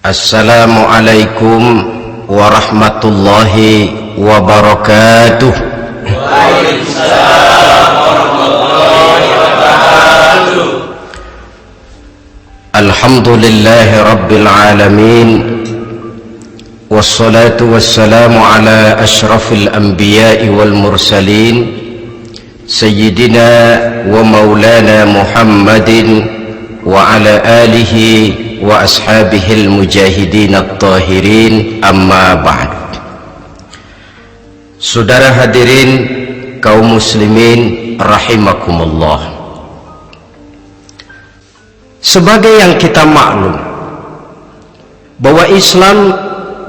Assalamualaikum warahmatullahi wabarakatuh. Waalaikumsalam warahmatullahi wabarakatuh. Alhamdulillahi rabbil alamin, wassalatu wassalamu ala ashrafil anbiya'i wal mursalin, sayyidina wa maulana Muhammadin wa ala alihi wa ashabihil mujahidin at-tahirin, amma ba'd. Saudara hadirin kaum muslimin rahimakumullah, sebagai yang kita maklum bahwa Islam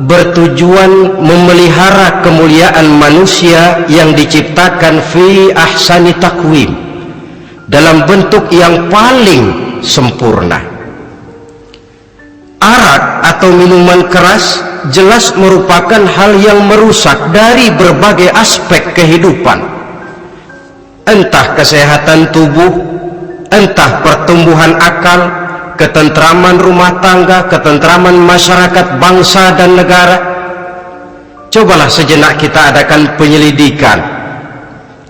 bertujuan memelihara kemuliaan manusia yang diciptakan fi ahsani takwim, dalam bentuk yang paling sempurna. Arak atau minuman keras jelas merupakan hal yang merusak dari berbagai aspek kehidupan, entah kesehatan tubuh, entah pertumbuhan akal, ketentraman rumah tangga, ketentraman masyarakat, bangsa dan negara. Cobalah sejenak kita adakan penyelidikan.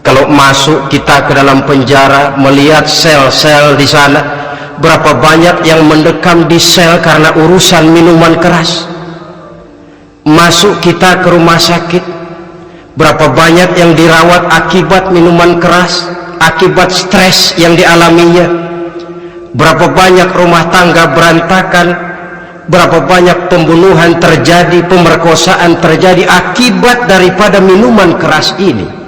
Kalau masuk kita ke dalam penjara, melihat sel-sel di sana, berapa banyak yang mendekam di sel karena urusan minuman keras. Masuk kita ke rumah sakit, berapa banyak yang dirawat akibat minuman keras, akibat stres yang dialaminya. Berapa banyak rumah tangga berantakan, berapa banyak pembunuhan terjadi, pemerkosaan terjadi akibat daripada minuman keras ini.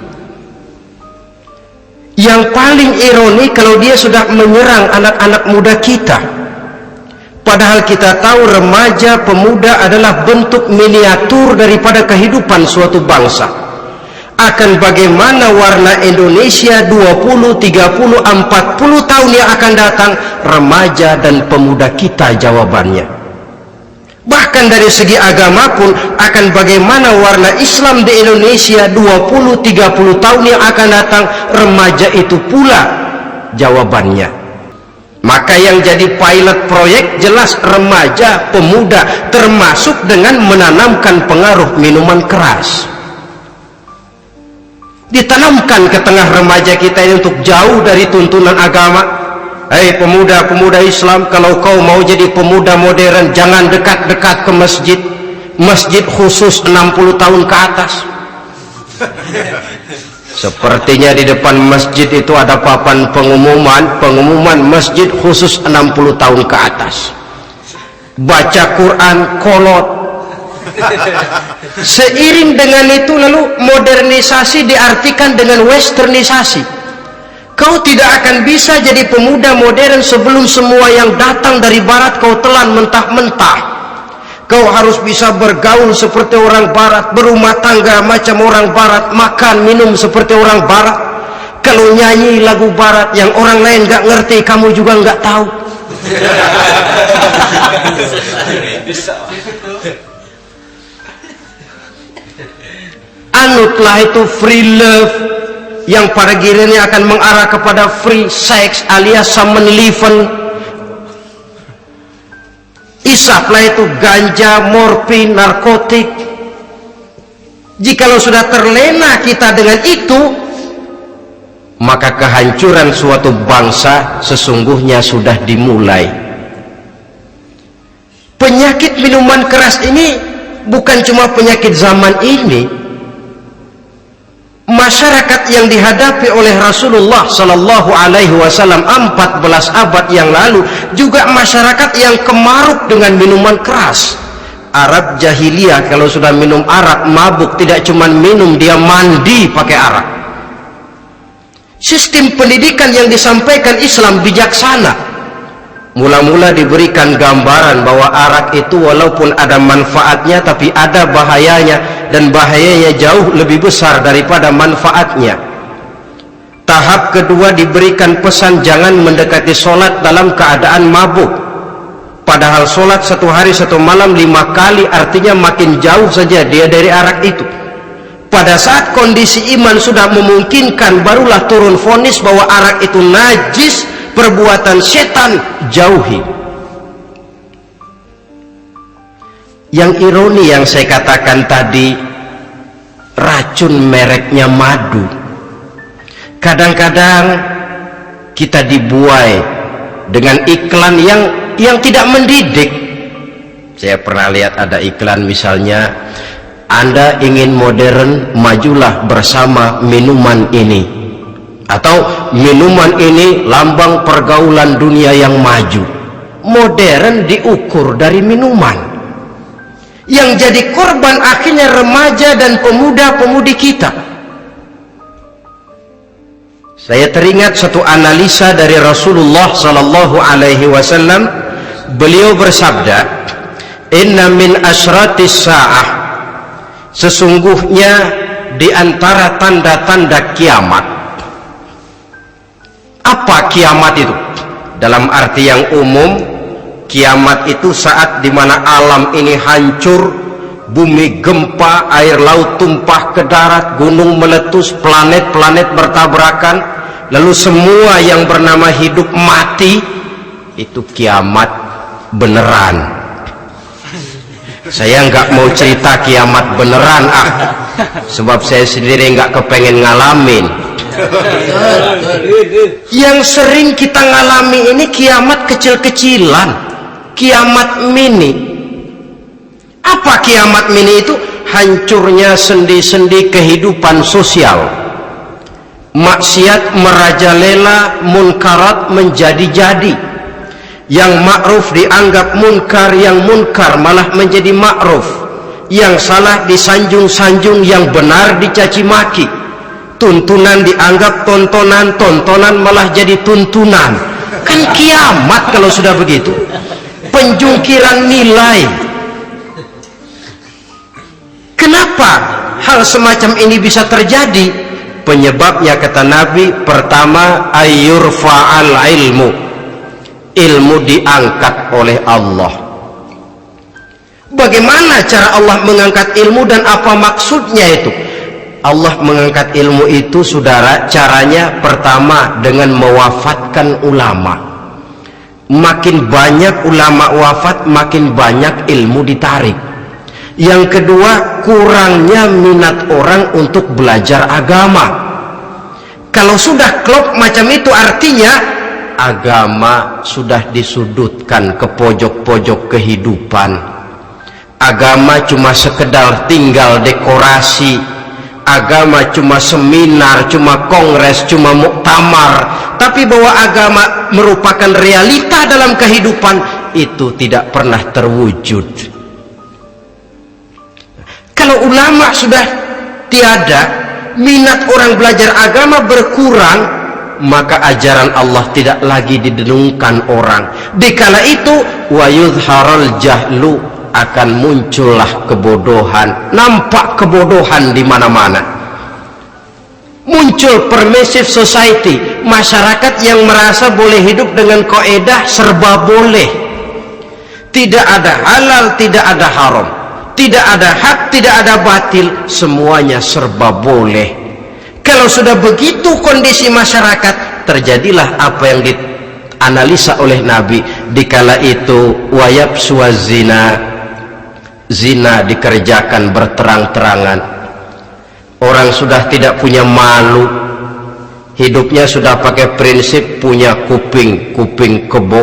Yang paling ironi kalau dia sudah menyerang anak-anak muda kita, padahal kita tahu remaja pemuda adalah bentuk miniatur daripada kehidupan suatu bangsa. Akan bagaimana warna Indonesia 20, 30, 40 tahun yang akan datang, remaja dan pemuda kita jawabannya. Bahkan dari segi agama pun, akan bagaimana warna Islam di Indonesia 20, 30 tahun yang akan datang, remaja itu pula jawabannya. Maka yang jadi pilot proyek jelas remaja, pemuda, termasuk dengan menanamkan pengaruh minuman keras. Ditanamkan ke tengah remaja kita ini untuk jauh dari tuntunan agama. Hei pemuda-pemuda Islam, kalau kau mau jadi pemuda modern, jangan dekat-dekat ke masjid. Masjid khusus 60 tahun ke atas. Sepertinya di depan masjid itu ada papan pengumuman masjid khusus 60 tahun ke atas. Baca Quran kolot. Seiring dengan itu lalu modernisasi diartikan dengan westernisasi. Kau tidak akan bisa jadi pemuda modern sebelum semua yang datang dari barat kau telan mentah-mentah. Kau harus bisa bergaul seperti orang barat, berumah tangga macam orang barat, makan minum seperti orang barat. Kalau nyanyi lagu barat yang orang lain gak ngerti, kamu juga gak tahu. Anutlah itu free love, yang pada gilirannya akan mengarah kepada free sex alias samenleven. Isaplah itu ganja, morfin, narkotik. Jikalau sudah terlena kita dengan itu, maka kehancuran suatu bangsa sesungguhnya sudah dimulai. Penyakit minuman keras ini bukan cuma penyakit zaman ini. Masyarakat yang dihadapi oleh Rasulullah Sallallahu Alaihi Wasallam 14 abad yang lalu juga masyarakat yang kemaruk dengan minuman keras. Arab jahiliyah kalau sudah minum arak mabuk, tidak cuma minum, dia mandi pakai arak. Sistem pendidikan yang disampaikan Islam bijaksana. Mula-mula diberikan gambaran bahwa arak itu walaupun ada manfaatnya tapi ada bahayanya, dan bahayanya jauh lebih besar daripada manfaatnya. Tahap kedua diberikan pesan jangan mendekati sholat dalam keadaan mabuk. Padahal sholat 1 hari 1 malam 5 kali, artinya makin jauh saja dia dari arak itu. Pada saat kondisi iman sudah memungkinkan, barulah turun vonis bahwa arak itu najis, perbuatan setan, jauhi. Yang ironi yang saya katakan tadi, racun mereknya madu. Kadang-kadang kita dibuai dengan iklan yang tidak mendidik. Saya pernah lihat ada iklan misalnya, Anda ingin modern, majulah bersama minuman ini, atau minuman ini lambang pergaulan dunia yang maju. Modern diukur dari minuman. Yang jadi korban akhirnya remaja dan pemuda-pemudi kita. Saya teringat satu analisa dari Rasulullah sallallahu alaihi wasallam. Beliau bersabda, "Inna min asyratis sa'ah." Sesungguhnya di antara tanda-tanda kiamat. Apa kiamat itu? Dalam arti yang umum, kiamat itu saat dimana alam ini hancur, bumi gempa, air laut tumpah ke darat, gunung meletus, planet-planet bertabrakan, lalu semua yang bernama hidup mati. Itu kiamat beneran. Saya nggak mau cerita kiamat beneran, sebab saya sendiri nggak kepengen ngalamin. Yang sering kita ngalami ini kiamat kecil-kecilan, kiamat mini. Apa kiamat mini itu? Hancurnya sendi-sendi kehidupan sosial, maksiat merajalela, munkarat menjadi-jadi. Yang ma'ruf dianggap munkar, yang munkar malah menjadi ma'ruf. Yang salah disanjung-sanjung, yang benar dicaci maki. Tuntunan dianggap tontonan, tontonan malah jadi tuntunan. Kan kiamat kalau sudah begitu. Penjungkiran nilai. Kenapa hal semacam ini bisa terjadi? Penyebabnya kata Nabi, pertama ayyurfa'al ilmu. Ilmu diangkat oleh Allah. Bagaimana cara Allah mengangkat ilmu dan apa maksudnya itu? Allah mengangkat ilmu itu, saudara, caranya pertama dengan mewafatkan ulama. Makin banyak ulama wafat, makin banyak ilmu ditarik. Yang kedua, kurangnya minat orang untuk belajar agama. Kalau sudah klop macam itu, artinya agama sudah disudutkan ke pojok-pojok kehidupan. Agama cuma sekedar tinggal dekorasi. Agama cuma seminar, cuma kongres, cuma muktamar. Tapi bahwa agama merupakan realita dalam kehidupan, itu tidak pernah terwujud. Kalau ulama sudah tiada, minat orang belajar agama berkurang, maka ajaran Allah tidak lagi didenungkan orang. Dikala itu wa yudharal jahlu, akan muncullah kebodohan. Nampak kebodohan di mana-mana. Muncul permissive society, masyarakat yang merasa boleh hidup dengan kaidah serba boleh. Tidak ada halal, tidak ada haram, tidak ada hak, tidak ada batil, semuanya serba boleh. Kalau sudah begitu kondisi masyarakat, terjadilah apa yang dianalisa oleh Nabi. Dikala itu wayab suazina, zina dikerjakan berterang-terangan. Orang sudah tidak punya malu, hidupnya sudah pakai prinsip punya kuping, kuping kebo,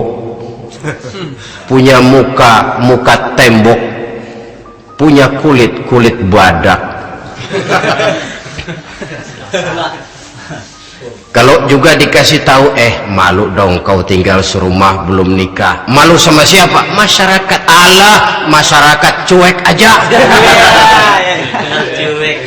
punya muka, muka tembok, punya kulit, kulit badak. Kalau juga dikasih tahu, malu dong kau tinggal serumah belum nikah. Malu sama siapa? Masyarakat. Allah, masyarakat cuek aja. Cuek.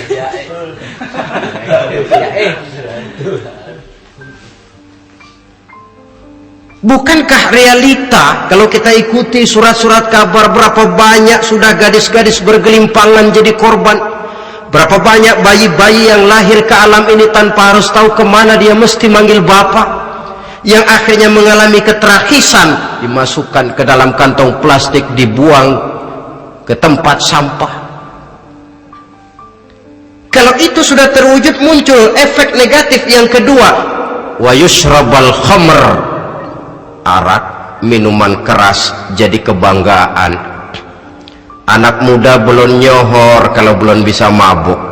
Bukankah realita kalau kita ikuti surat-surat kabar, berapa banyak sudah gadis-gadis bergelimpangan jadi korban? Berapa banyak bayi-bayi yang lahir ke alam ini tanpa harus tahu kemana dia mesti manggil bapak, yang akhirnya mengalami keterakisan, dimasukkan ke dalam kantong plastik, dibuang ke tempat sampah. Kalau itu sudah terwujud, muncul efek negatif yang kedua, wa yushrabal khamr, arak, minuman keras jadi kebanggaan. Anak muda belum nyohor kalau belum bisa mabuk.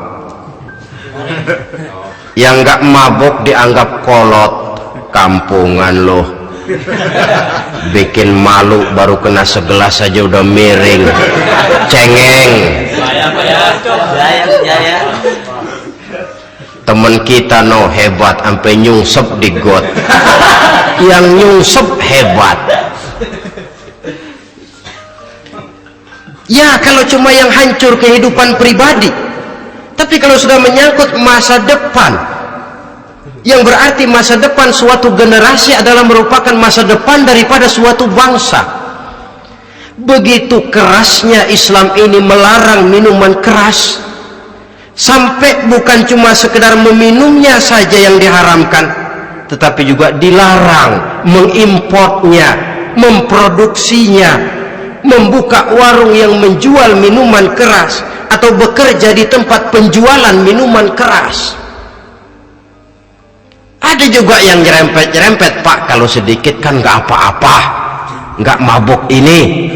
Yang nggak mabuk dianggap kolot. Kampungan loh, bikin malu, baru kena segelas aja udah miring, cengeng. Temen kita no hebat sampai nyungsep di got. Yang nyungsep hebat. Ya kalau cuma yang hancur kehidupan pribadi, tapi kalau sudah menyangkut masa depan, yang berarti masa depan suatu generasi adalah merupakan masa depan daripada suatu bangsa. Begitu kerasnya Islam ini melarang minuman keras, sampai bukan cuma sekedar meminumnya saja yang diharamkan, tetapi juga dilarang mengimportnya, memproduksinya, membuka warung yang menjual minuman keras atau bekerja di tempat penjualan minuman keras. Ada juga yang nyerempet-nyerempet, Pak, kalau sedikit kan nggak apa-apa, nggak mabuk ini.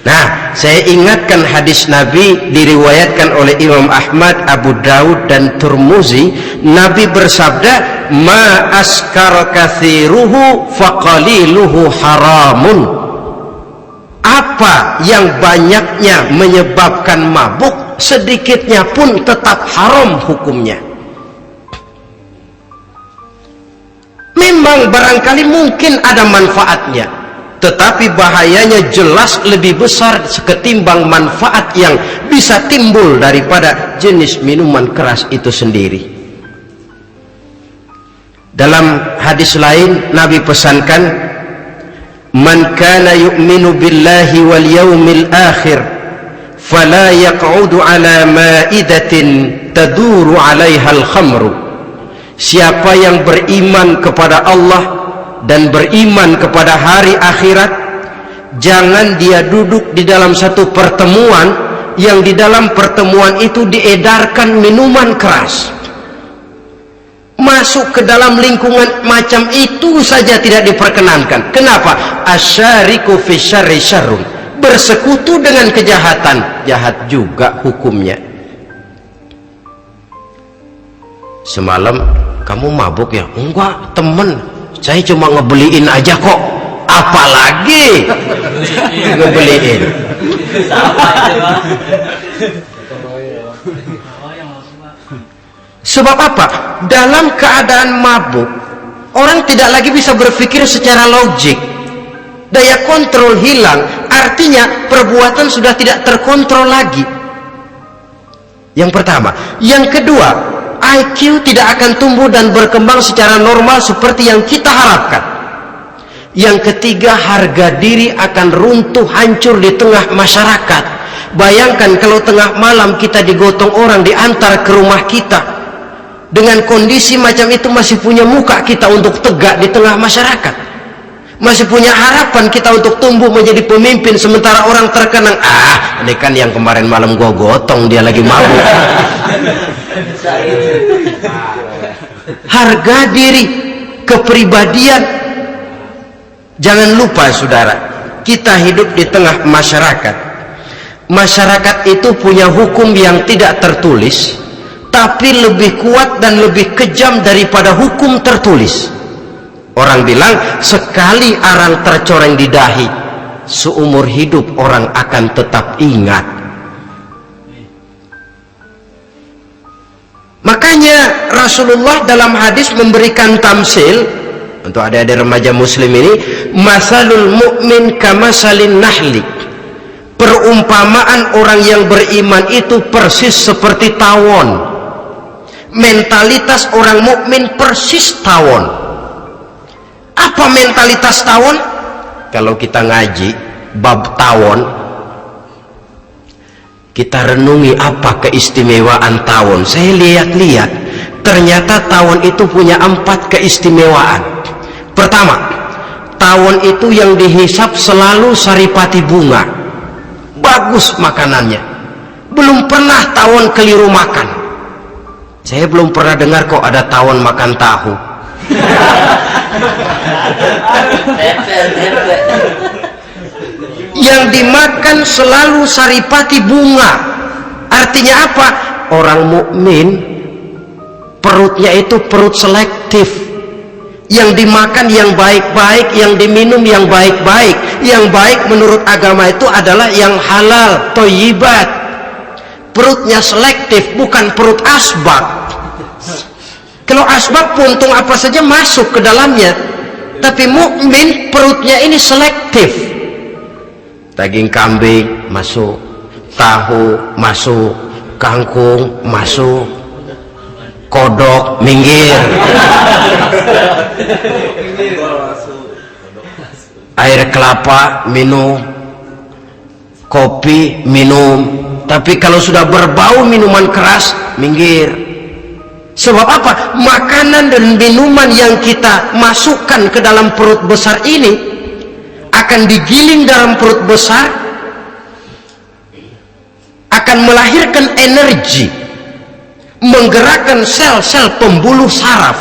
Nah, saya ingatkan hadis Nabi diriwayatkan oleh Imam Ahmad, Abu Daud dan Turmuzi. Nabi bersabda, ma askar kathiruhu faqaliluhu haramun. Apa yang banyaknya menyebabkan mabuk, sedikitnya pun tetap haram hukumnya. Memang barangkali mungkin ada manfaatnya, tetapi bahayanya jelas lebih besar ketimbang manfaat yang bisa timbul daripada jenis minuman keras itu sendiri. Dalam hadis lain Nabi pesankan, man kana yu'minu billahi wal yawmil akhir fala yaq'udu ala ma'idatin taduru 'alaiha al-khamru. Siapa yang beriman kepada Allah dan beriman kepada hari akhirat, jangan dia duduk di dalam satu pertemuan yang di dalam pertemuan itu diedarkan minuman keras. Masuk ke dalam lingkungan macam itu saja tidak diperkenankan. Kenapa? Asyariku fi syarri syarrun. Bersekutu dengan kejahatan, jahat juga hukumnya. Semalam kamu mabuk ya? Enggak, temen, saya cuma ngebeliin aja kok. Apalagi ngebeliin. Sebab apa? Dalam keadaan mabuk, orang tidak lagi bisa berpikir secara logik. Daya kontrol hilang, artinya perbuatan sudah tidak terkontrol lagi. Yang pertama. Yang kedua, IQ tidak akan tumbuh dan berkembang secara normal seperti yang kita harapkan. Yang ketiga, harga diri akan runtuh hancur di tengah masyarakat. Bayangkan kalau tengah malam kita digotong orang, diantar ke rumah kita. Dengan kondisi macam itu masih punya muka kita untuk tegak di tengah masyarakat. Masih punya harapan kita untuk tumbuh menjadi pemimpin, sementara orang terkenang, ini kan yang kemarin malam gua gotong, dia lagi mabuk. Harga diri, kepribadian. Jangan lupa saudara, kita hidup di tengah masyarakat. Masyarakat itu punya hukum yang tidak tertulis, tapi lebih kuat dan lebih kejam daripada hukum tertulis. Orang bilang, sekali arang tercoreng di dahi, seumur hidup orang akan tetap ingat. Makanya Rasulullah dalam hadis memberikan tamsil untuk adik-adik remaja muslim ini, masalul mu'min kamasalin nahli. Perumpamaan orang yang beriman itu persis seperti tawon. Mentalitas orang mukmin persis tawon. Apa mentalitas tawon? Kalau kita ngaji bab tawon, kita renungi apa keistimewaan tawon. Saya lihat-lihat, ternyata tawon itu punya 4 keistimewaan. Pertama, tawon itu yang dihisap selalu saripati bunga, bagus makanannya. Belum pernah tawon keliru makan. Saya belum pernah dengar kok ada tawon makan tahu. yang dimakan selalu saripati bunga. Artinya apa? Orang mukmin perutnya itu perut selektif, yang dimakan yang baik-baik, yang diminum yang baik-baik. Yang baik menurut agama itu adalah yang halal, thayyibat. Perutnya selektif, bukan perut asbak. Kalau asbak puntung apa saja masuk ke dalamnya, tapi mukmin perutnya ini selektif. Daging kambing masuk, tahu masuk, kangkung masuk, kodok minggir, air kelapa minum, kopi minum. Tapi kalau sudah berbau minuman keras minggir. Sebab apa? Makanan dan minuman yang kita masukkan ke dalam perut besar ini akan digiling dalam perut besar, akan melahirkan energi, menggerakkan sel-sel pembuluh saraf.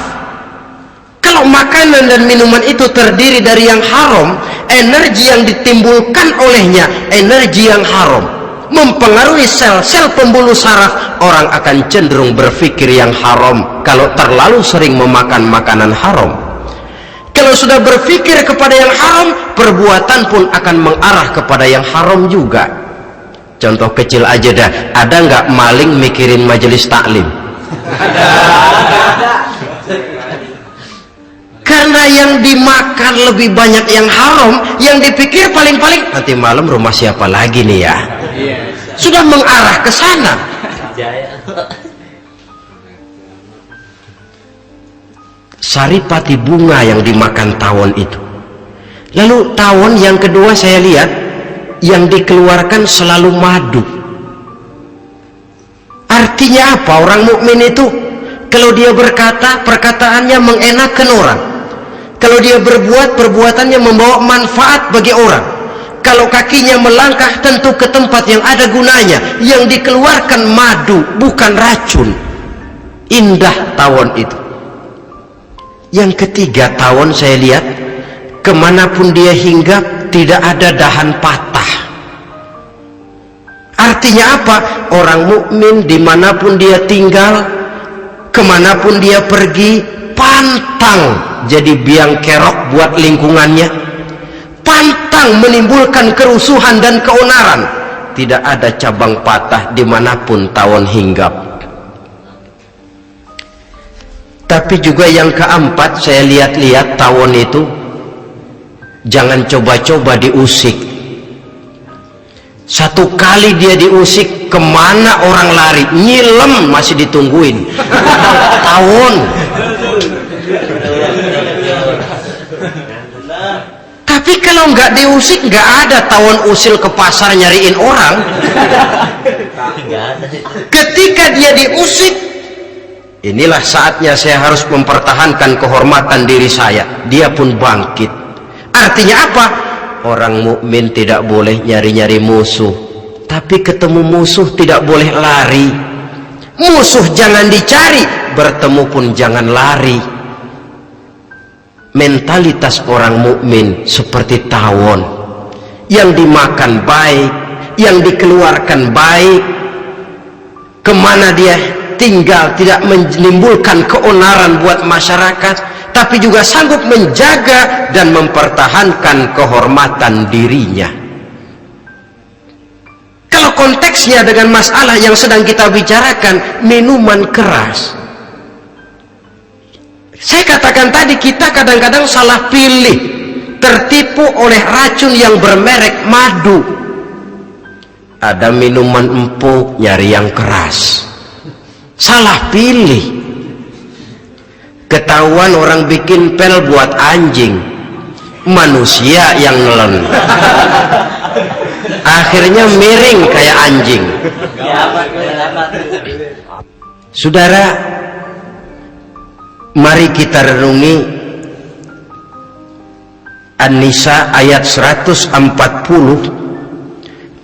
Kalau makanan dan minuman itu terdiri dari yang haram, energi yang ditimbulkan olehnya energi yang haram, mempengaruhi sel-sel pembuluh saraf. Orang akan cenderung berpikir yang haram kalau terlalu sering memakan makanan haram. Kalau sudah berpikir kepada yang haram, perbuatan pun akan mengarah kepada yang haram juga. Contoh kecil aja dah, ada nggak maling mikirin majelis taklim? Karena yang dimakan lebih banyak yang haram, yang dipikir paling-paling nanti malam rumah siapa lagi nih ya. Sudah mengarah ke sana. Saripati bunga yang dimakan tawon itu. Lalu tawon yang kedua saya lihat yang dikeluarkan selalu madu. Artinya apa? Orang mukmin itu kalau dia berkata, perkataannya mengenakan orang. Kalau dia berbuat, perbuatannya membawa manfaat bagi orang. Kalau kakinya melangkah tentu ke tempat yang ada gunanya. Yang dikeluarkan madu, bukan racun. Indah tawon itu. Yang ketiga, tawon saya lihat kemanapun dia hinggap tidak ada dahan patah. Artinya apa? Orang mukmin dimanapun dia tinggal, kemanapun dia pergi, pantang jadi biang kerok buat lingkungannya, pantang menimbulkan kerusuhan dan keonaran. Tidak ada cabang patah dimanapun tawon hinggap. Tapi juga yang keempat, saya lihat-lihat tawon itu jangan coba-coba diusik. Satu kali dia diusik, kemana orang lari? Nyilem masih ditungguin. Tawon. Tapi kalau nggak diusik, nggak ada tawon usil ke pasar nyariin orang. Ketika dia diusik, inilah saatnya saya harus mempertahankan kehormatan diri saya. Dia pun bangkit. Artinya apa? Orang mukmin tidak boleh nyari-nyari musuh, tapi ketemu musuh tidak boleh lari. Musuh jangan dicari, bertemu pun jangan lari. Mentalitas orang mukmin seperti tawon, yang dimakan baik, yang dikeluarkan baik, kemana dia tinggal tidak menimbulkan keonaran buat masyarakat, tapi juga sanggup menjaga dan mempertahankan kehormatan dirinya. Kalau konteksnya dengan masalah yang sedang kita bicarakan, minuman keras, saya katakan tadi, kita kadang-kadang salah pilih, tertipu oleh racun yang bermerek madu. Ada minuman empuk, nyari yang keras, salah pilih. Ketahuan orang bikin pel buat anjing, manusia yang nelen. Akhirnya miring kayak anjing. Saudara, mari kita renungi An-Nisa ayat 140.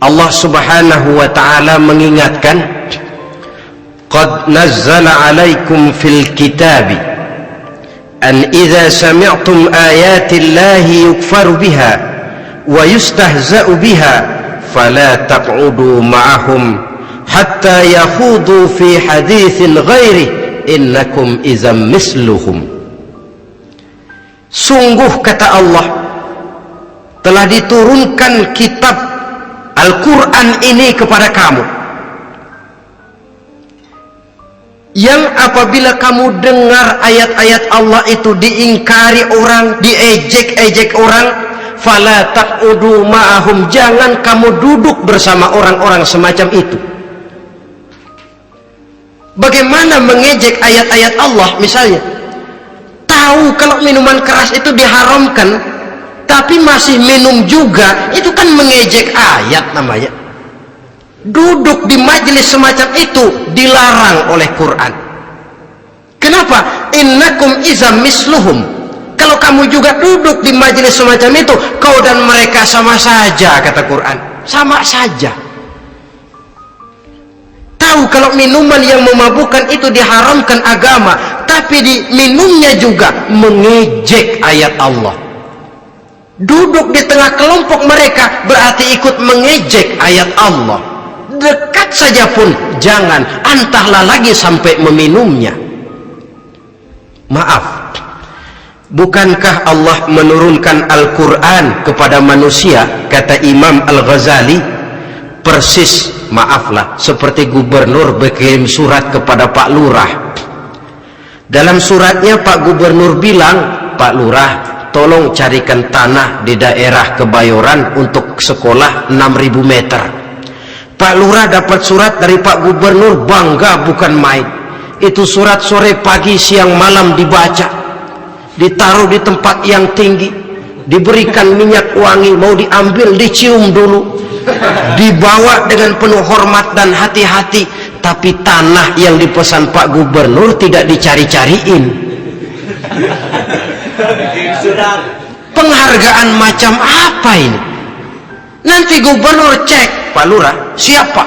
Allah Subhanahu wa ta'ala mengingatkan, qad nazzala alaikum fil kitabi an idza sami'tum ayati Allahi yukfaru biha wa yustahza'u biha fala taq'udu ma'ahum hatta yakhudu fi haditsin ghairi innakum idzam misluhum. Sungguh kata Allah, telah diturunkan kitab Al-Quran ini kepada kamu, yang apabila kamu dengar ayat-ayat Allah itu diingkari orang, diejek-ejek orang, fala taq'udu ma'ahum, jangan kamu duduk bersama orang-orang semacam itu. Bagaimana mengejek ayat-ayat Allah? Misalnya tahu kalau minuman keras itu diharamkan tapi masih minum juga, itu kan mengejek ayat namanya. Duduk di majelis semacam itu dilarang oleh Quran. Kenapa? Innakum idzam misluhum, kalau kamu juga duduk di majelis semacam itu, kau dan mereka sama saja, kata Quran, sama saja. Tahu kalau minuman yang memabukkan itu diharamkan agama, tapi minumnya juga mengejek ayat Allah. Duduk di tengah kelompok mereka berarti ikut mengejek ayat Allah. Dekat saja pun jangan, entahlah lagi sampai meminumnya. Maaf, bukankah Allah menurunkan Al-Quran kepada manusia, kata Imam Al-Ghazali, persis, maaflah, seperti gubernur berkirim surat kepada Pak Lurah. Dalam suratnya Pak Gubernur bilang, Pak Lurah, tolong carikan tanah di daerah Kebayoran untuk sekolah 6.000 meter. Pak Lurah dapat surat dari Pak Gubernur, bangga bukan main. Itu surat sore, pagi, siang, malam dibaca, ditaruh di tempat yang tinggi, diberikan minyak wangi, mau diambil dicium dulu, dibawa dengan penuh hormat dan hati-hati. Tapi tanah yang dipesan Pak Gubernur tidak dicari-cariin. Penghargaan macam apa ini? Nanti Gubernur cek, Pak Lurah, siapa?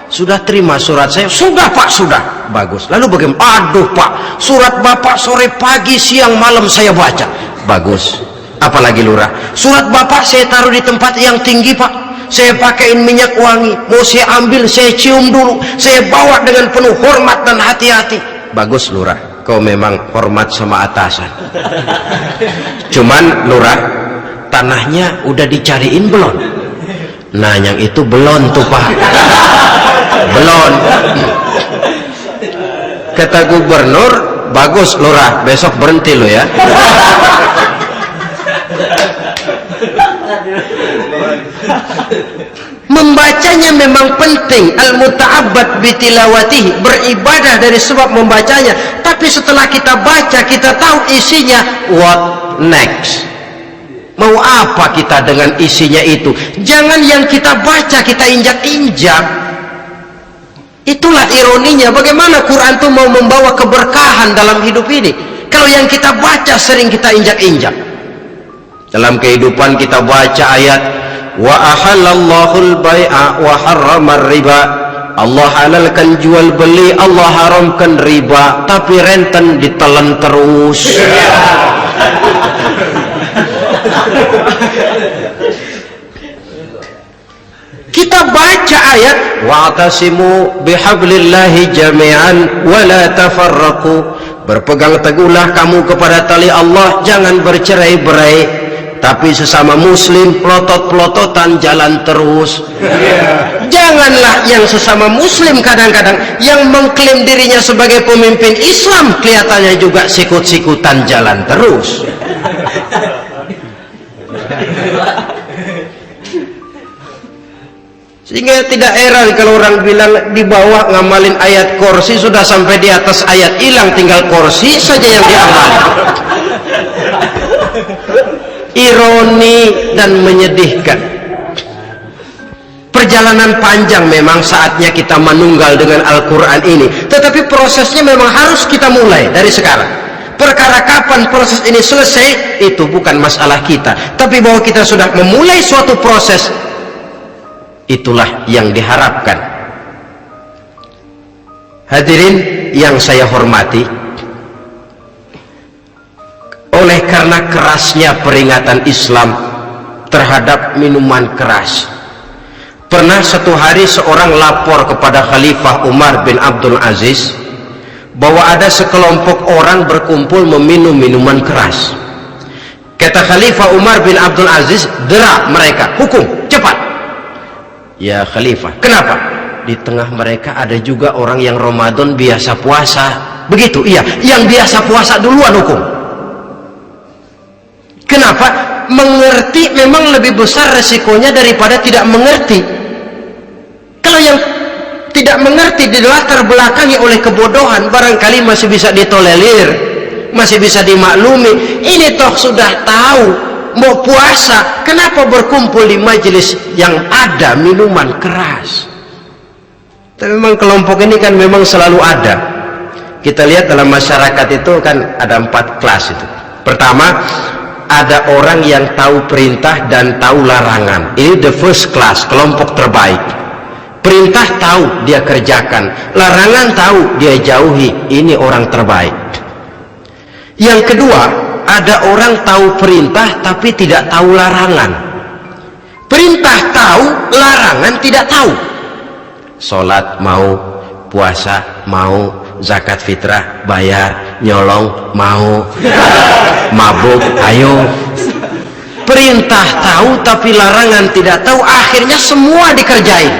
Sudah terima surat saya? Sudah Pak, sudah. Bagus. Lalu bagaimana? Aduh Pak, surat Bapak sore, pagi, siang, malam saya baca. Bagus. Apalagi Lurah? Surat Bapak saya taruh di tempat yang tinggi Pak, saya pakaiin minyak wangi, mau saya ambil saya cium dulu, saya bawa dengan penuh hormat dan hati-hati. Bagus Lurah, kau memang hormat sama atasan. Cuman Lurah, tanahnya udah dicariin belum? Nah yang itu belum tuh Pak, belum. Kata Gubernur, bagus Lurah, besok berhenti lo ya. Membacanya memang penting, al-muta'abbad bitilawatihi, beribadah dari sebab membacanya. Tapi setelah kita baca, kita tahu isinya, what next? Mau apa kita dengan isinya itu? Jangan yang kita baca kita injak-injak. Itulah ironinya, bagaimana Quran itu mau membawa keberkahan dalam hidup ini, kalau yang kita baca sering kita injak-injak. Dalam kehidupan kita baca ayat, wa ahallallahul bai'a wa harramar riba, Allah halalkan jual beli, Allah haramkan riba, tapi renten ditelan terus. Kita baca ayat, wa'tasimu bihablillahi jami'an wa la tafarraqu, berpegang teguhlah kamu kepada tali Allah, jangan bercerai-berai. Tapi sesama muslim pelotot-pelototan jalan terus. Janganlah yang sesama muslim kadang-kadang yang mengklaim dirinya sebagai pemimpin Islam kelihatannya juga sikut-sikutan jalan terus. Sehingga tidak heran kalau orang bilang di bawah ngamalin ayat kursi, sudah sampai di atas ayat hilang, tinggal kursi saja yang diamal. Ironi dan menyedihkan. Perjalanan panjang memang, saatnya kita menunggal dengan Al-Quran ini, tetapi prosesnya memang harus kita mulai dari sekarang. Perkara kapan proses ini selesai itu bukan masalah kita, tapi bahwa kita sudah memulai suatu proses, itulah yang diharapkan. Hadirin yang saya hormati, oleh karena kerasnya peringatan Islam, terhadap minuman keras. Pernah satu hari seorang lapor kepada Khalifah Umar bin Abdul Aziz bahwa ada sekelompok orang berkumpul meminum minuman keras. Kata Khalifah Umar bin Abdul Aziz, dera mereka, hukum, cepat. Ya Khalifah, kenapa? Di tengah mereka ada juga orang yang Ramadan biasa puasa. Begitu, iya, yang biasa puasa duluan hukum. Kenapa? Mengerti memang lebih besar resikonya daripada tidak mengerti. Kalau yang tidak mengerti dilatar belakangi oleh kebodohan, barangkali masih bisa ditolerir, masih bisa dimaklumi. Ini toh sudah tahu mau puasa, kenapa berkumpul di majelis yang ada minuman keras? Tapi memang kelompok ini kan memang selalu ada. Kita lihat dalam masyarakat itu kan ada 4 kelas itu. Pertama, ada orang yang tahu perintah dan tahu larangan. Ini the first class, kelompok terbaik. Perintah tahu dia kerjakan, larangan tahu dia jauhi. Ini orang terbaik. Yang kedua, ada orang tahu perintah tapi tidak tahu larangan. Perintah tahu, larangan tidak tahu. Sholat mau, puasa mau, zakat fitrah bayar, nyolong mau, mabuk ayo. Perintah tahu tapi larangan tidak tahu, akhirnya semua dikerjain.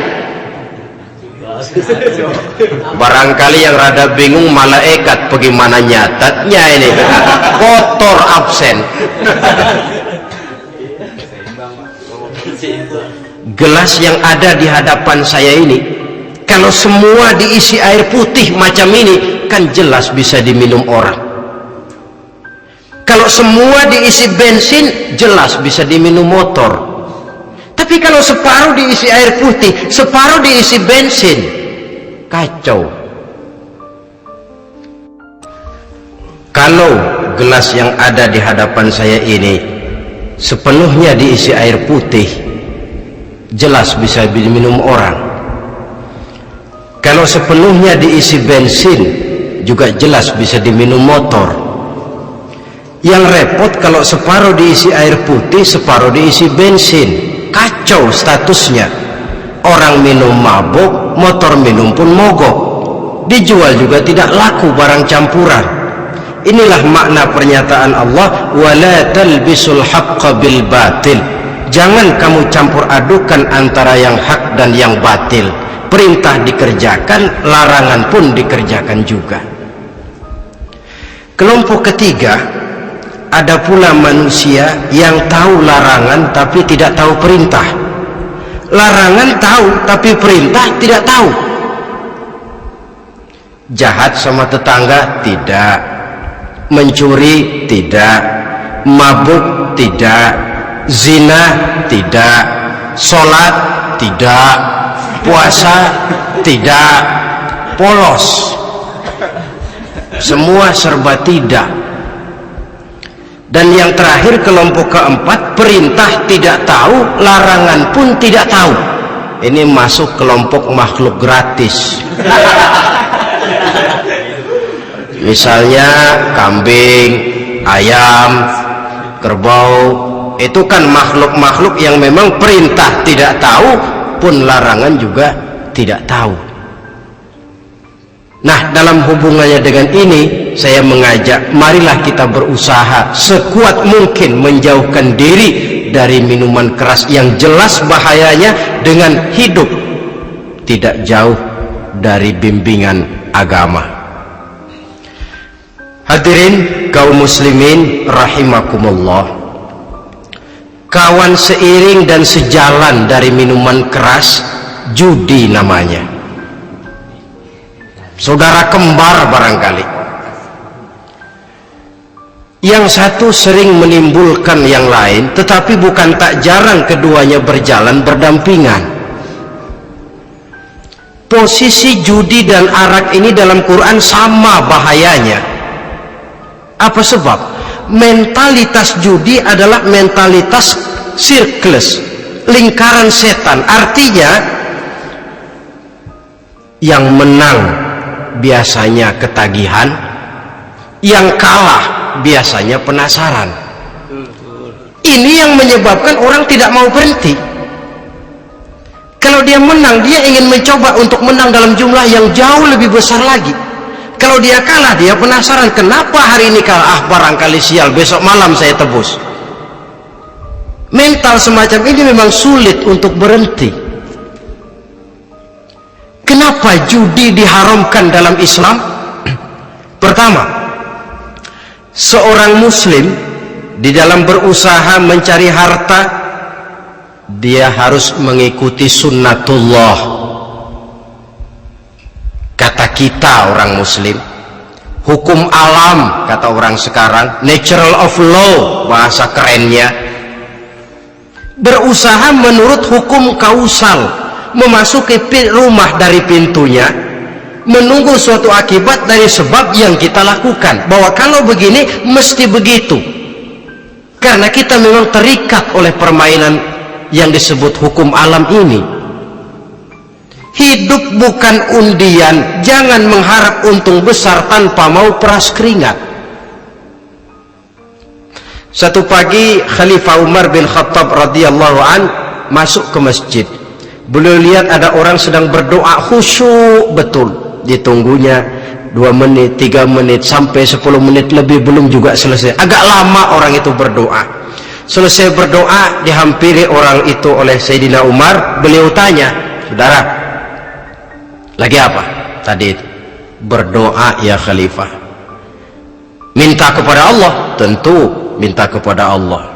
Barangkali yang rada bingung malaikat bagaimana nyatatnya ini, kotor absen. Gelas yang ada di hadapan saya ini, kalau semua diisi air putih macam ini, kan jelas bisa diminum orang. Kalau semua diisi bensin, jelas bisa diminum motor. Tapi kalau separuh diisi air putih, separuh diisi bensin, kacau. Kalau gelas yang ada di hadapan saya ini sepenuhnya diisi air putih, jelas bisa diminum orang. Kalau sepenuhnya diisi bensin, juga jelas bisa diminum motor. Yang repot kalau separuh diisi air putih, separuh diisi bensin, kacau statusnya. Orang minum mabuk, motor minum pun mogok. Dijual juga tidak laku, barang campuran. Inilah makna pernyataan Allah, wala talbisul haqqa bil batil. Jangan kamu campur adukan antara yang hak dan yang batil. Perintah dikerjakan, larangan pun dikerjakan juga. Kelompok ketiga, ada pula manusia yang tahu larangan tapi tidak tahu perintah. Larangan tahu tapi perintah tidak tahu. Jahat sama tetangga tidak, mencuri tidak, mabuk tidak, zina tidak, sholat tidak, puasa tidak, polos, semua serba tidak. Dan yang terakhir, kelompok keempat, perintah tidak tahu, larangan pun tidak tahu. Ini masuk kelompok makhluk gratis. Misalnya kambing, ayam, kerbau, itu kan makhluk-makhluk yang memang perintah tidak tahu pun larangan juga tidak tahu. Nah, dalam hubungannya dengan ini, saya mengajak, marilah kita berusaha sekuat mungkin menjauhkan diri dari minuman keras yang jelas bahayanya dengan hidup tidak jauh dari bimbingan agama. Hadirin kaum muslimin rahimakumullah. Kawan seiring dan sejalan dari minuman keras, judi namanya. Saudara kembar barangkali. Yang satu sering menimbulkan yang lain, tetapi bukan tak jarang keduanya berjalan berdampingan. Posisi judi dan arak ini dalam Quran sama bahayanya. Apa sebab? Mentalitas judi adalah mentalitas sirkeless, lingkaran setan. Artinya yang menang biasanya ketagihan, yang kalah biasanya penasaran. Ini yang menyebabkan orang tidak mau berhenti. Kalau dia menang, dia ingin mencoba untuk menang dalam jumlah yang jauh lebih besar lagi. Kalau dia kalah, dia penasaran, kenapa hari ini kalah? Barangkali sial, besok malam saya tebus. Mental semacam ini memang sulit untuk berhenti. Kenapa judi diharamkan dalam Islam? Pertama, seorang muslim di dalam berusaha mencari harta, dia harus mengikuti sunnatullah. Kata kita orang muslim, hukum alam kata orang sekarang, natural of law bahasa kerennya. Berusaha menurut hukum kausal, memasuki rumah dari pintunya, menunggu suatu akibat dari sebab yang kita lakukan, bahwa kalau begini mesti begitu. Karena kita memang terikat oleh permainan yang disebut hukum alam ini. Hidup bukan undian, jangan mengharap untung besar tanpa mau peras keringat. Satu pagi Khalifah Umar bin Khattab radhiyallahu an masuk ke masjid. Beliau lihat ada orang sedang berdoa khusyuk betul. Ditunggunya 2 menit, 3 menit, sampai 10 menit lebih belum juga selesai. Agak lama orang itu berdoa. Selesai berdoa, dihampiri orang itu oleh Sayyidina Umar. Beliau tanya, saudara, lagi apa? Tadi itu berdoa ya Khalifah. Minta kepada Allah? Tentu minta kepada Allah.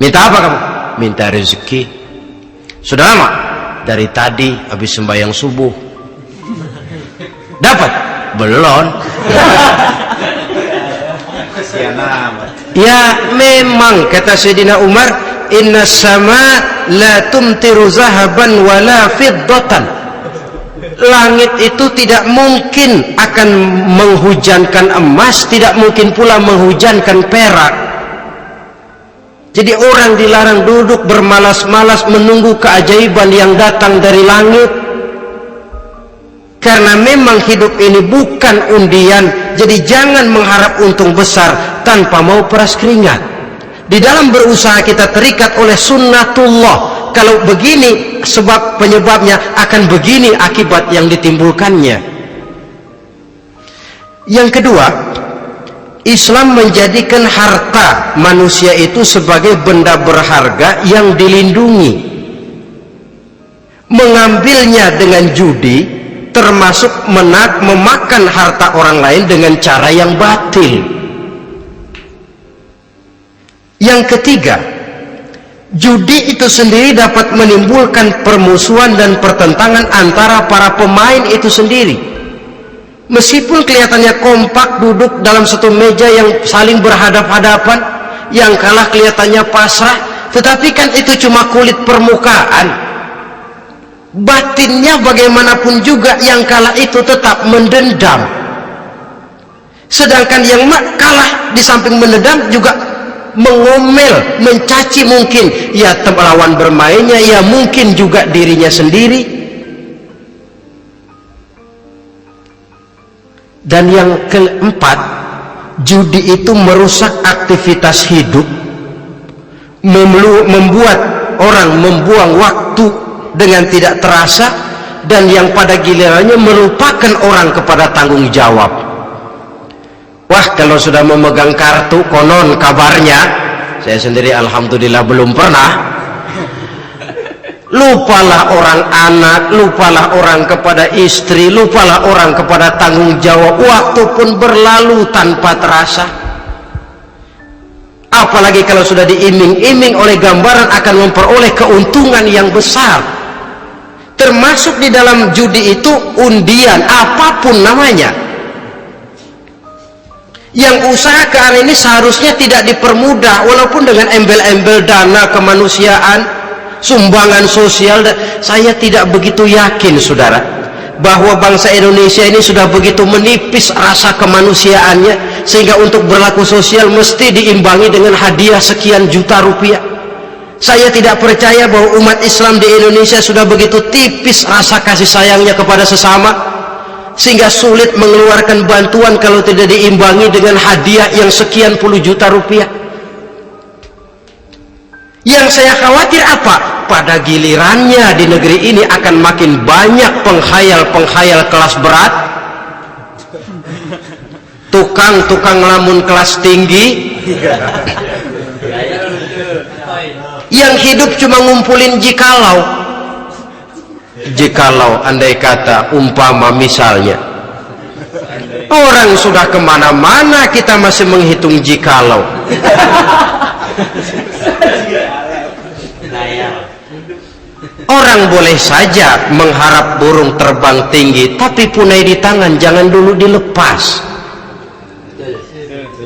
Minta apa kamu? Minta rezeki. Sudah lama? Dari tadi habis sembahyang subuh. Dapat? Belum. Ya memang kata Sayyidina Umar, inna sama la tumtiru zahaban wala fiddatan. Langit itu tidak mungkin akan menghujankan emas, tidak mungkin pula menghujankan perak. Jadi orang dilarang duduk bermalas-malas menunggu keajaiban yang datang dari langit. Karena memang hidup ini bukan undian, jadi jangan mengharap untung besar tanpa mau peras keringat. Di dalam berusaha kita terikat oleh sunnatullah. Kalau begini sebab penyebabnya, akan begini akibat yang ditimbulkannya. Yang kedua, Islam menjadikan harta manusia itu sebagai benda berharga yang dilindungi. Mengambilnya dengan judi termasuk memakan harta orang lain dengan cara yang batil. Yang ketiga, judi itu sendiri dapat menimbulkan permusuhan dan pertentangan antara para pemain itu sendiri. Meskipun kelihatannya kompak duduk dalam satu meja yang saling berhadap-hadapan, yang kalah kelihatannya pasrah, tetapi kan itu cuma kulit permukaan. Batinnya bagaimanapun juga yang kalah itu tetap mendendam. Sedangkan yang kalah di samping mendendam juga mengomel, mencaci mungkin ya lawan bermainnya, ya mungkin juga dirinya sendiri. Dan yang keempat, judi itu merusak aktivitas hidup, membuat orang membuang waktu dengan tidak terasa, dan yang pada gilirannya melupakan orang kepada tanggung jawab. Wah, kalau sudah memegang kartu, konon kabarnya, saya sendiri alhamdulillah belum pernah, lupalah orang anak, lupalah orang kepada istri, lupalah orang kepada tanggung jawab. Waktu pun berlalu tanpa terasa. Apalagi kalau sudah diiming-iming oleh gambaran akan memperoleh keuntungan yang besar. Termasuk di dalam judi itu undian, apapun namanya. Yang usaha ke arah ini seharusnya tidak dipermudah, walaupun dengan embel-embel dana kemanusiaan, sumbangan sosial. Saya tidak begitu yakin, saudara, bahwa bangsa Indonesia ini sudah begitu menipis rasa kemanusiaannya sehingga untuk berlaku sosial mesti diimbangi dengan hadiah sekian juta rupiah. Saya tidak percaya bahwa umat Islam di Indonesia sudah begitu tipis rasa kasih sayangnya kepada sesama sehingga sulit mengeluarkan bantuan kalau tidak diimbangi dengan hadiah yang sekian puluh juta rupiah. Yang saya khawatir apa? Pada gilirannya di negeri ini akan makin banyak penghayal-penghayal kelas berat, tukang-tukang lamun kelas tinggi, yang hidup cuma ngumpulin jikalau andai kata umpama misalnya orang sudah kemana-mana kita masih menghitung jikalau. Orang boleh saja mengharap burung terbang tinggi, tapi punai di tangan jangan dulu dilepas.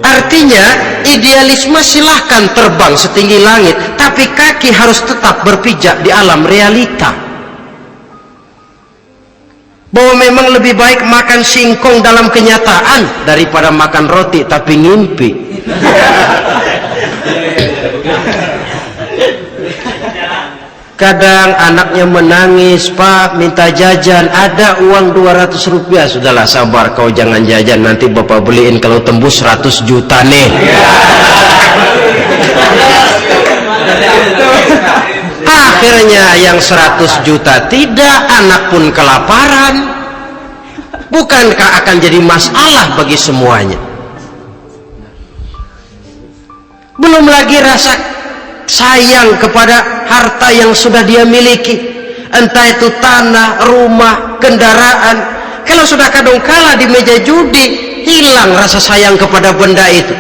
Artinya idealisme silahkan terbang setinggi langit, tapi kaki harus tetap berpijak di alam realita. Bahwa memang lebih baik makan singkong dalam kenyataan daripada makan roti tapi ngimpi. Kadang anaknya menangis, Pak minta jajan, ada uang 200 rupiah. Sudahlah sabar, kau jangan jajan, nanti bapak beliin kalau tembus 100 juta nih. Akhirnya yang 100 juta tidak, anak pun kelaparan. Bukankah akan jadi masalah bagi semuanya? Belum lagi rasa sayang kepada harta yang sudah dia miliki, entah itu tanah, rumah, kendaraan. Kalau sudah kadungkala di meja judi, hilang rasa sayang kepada benda itu.